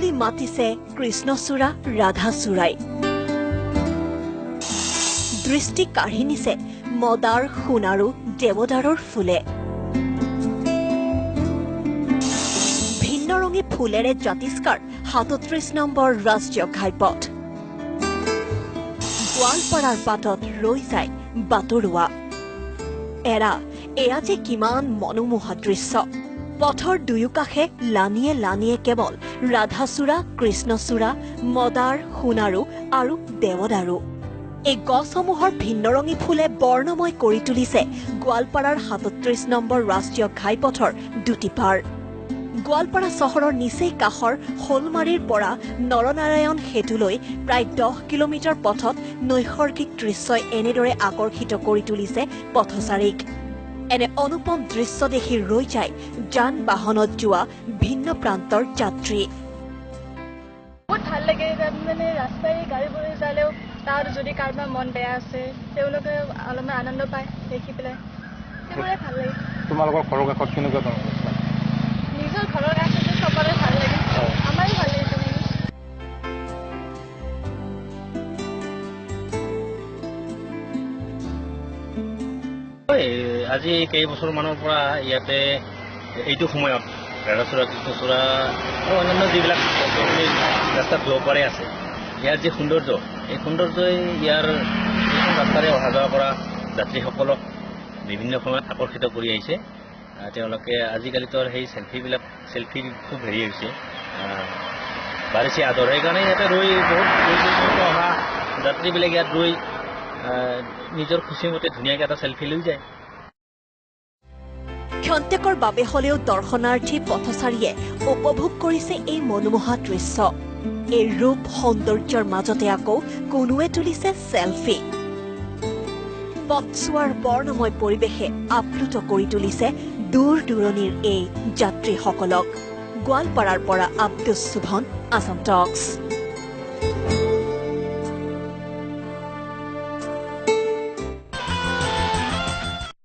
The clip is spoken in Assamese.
বুলি মাতিছে কৃষ্ণচূড়া ৰাধাচূড়াই দৃষ্টি কাঢ়ি নিছে মদাৰ সোণাৰু দেৱদাৰৰ ফুলে ভিন্ন ৰঙী ফুলেৰে জাতিস্কাৰ ৩৭ নম্বৰ ৰাষ্ট্ৰীয় ঘাইপথ গোৱালপাৰাৰ পাতত ৰৈ যায় বাটৰুৱা এয়া যে কিমান মনোমোহা দৃশ্য পথৰ দুয়োকাষে লানিয়ে লানিয়ে কেৱল ৰাধাচূড়া কৃষ্ণচূড়া মদাৰ সোণাৰু আৰু দেৱদাৰু এই গছসমূহৰ ভিন্নৰঙী ফুলে বৰ্ণময় কৰি তুলিছে গোৱালপাৰাৰ ৩৭ নম্বৰ ৰাষ্ট্ৰীয় ঘাইপথৰ দুটি পাৰ গোৱালপাৰা চহৰৰ নিচেই কাষৰ শোলমাৰীৰ পৰা নৰনাৰায়ণ সেতুলৈ প্ৰায় 10 কিলোমিটাৰ পথত নৈসৰ্গিক দৃশ্যই এনেদৰে আকৰ্ষিত কৰি তুলিছে পথচাৰীক এনে অনুপম দৃশ্য দেখি ৰৈ যায় যান বাহনত যোৱা ভিন্ন প্ৰান্তৰ যাত্ৰী বহুত ভাল লাগে মানে ৰাস্তাই গাড়ীবোৰ যালেও তাৰ যদি কাৰোবাৰ মন বেয়া আছে তেওঁলোকে অলপমান আনন্দ পায় দেখি পেলাই সেইবোৰে ভাল লাগে তোমালোকৰ ঘৰৰ কাষত কেনেকুৱা নিজৰ ঘৰৰ কাষতে চবৰে ভাল লাগে আমাৰো ভাল লাগে আজি কেইবছৰ মানৰ পৰা ইয়াতে এইটো সময়ত ৰাধাচূড়া কৃষ্ণচূড়া আৰু অন্যান্য যিবিলাক ৰাস্তাত ল'ব পাৰে আছে ইয়াৰ যি সৌন্দৰ্য এই সৌন্দৰ্যই ইয়াৰ ৰাস্তাৰে অহা যোৱা কৰা যাত্ৰীসকলক বিভিন্ন সময়ত আকৰ্ষিত কৰি আহিছে তেওঁলোকে আজিকালিতো সেই চেলফি খুব হেৰি হৈছে বাঢ়িছে আদৰ সেইকাৰণে ইয়াতে ৰৈ বহুত অহা যাত্ৰীবিলাক ইয়াত ৰৈ নিজৰ খুচিমতে ধুনীয়াকৈ এটা চেলফি লৈ যায় ক্ষন্তেকৰ বাবে হলেও দৰ্শনাৰ্থী পথচাৰীয়ে উপভোগ কৰিছে এই মনোমোহা দৃশ্য এই ৰূপ সৌন্দৰ্যৰ মাজতে আকৌ কোনোৱে তুলিছে চেলফি পথচোৱাৰ বৰ্ণময় পৰিৱেশে আপ্লুত কৰি তুলিছে দূৰ দূৰণিৰ এই যাত্ৰীসকলক গোৱালপাৰাৰ পৰা আব্দুছ সুবহান আসাম টক্স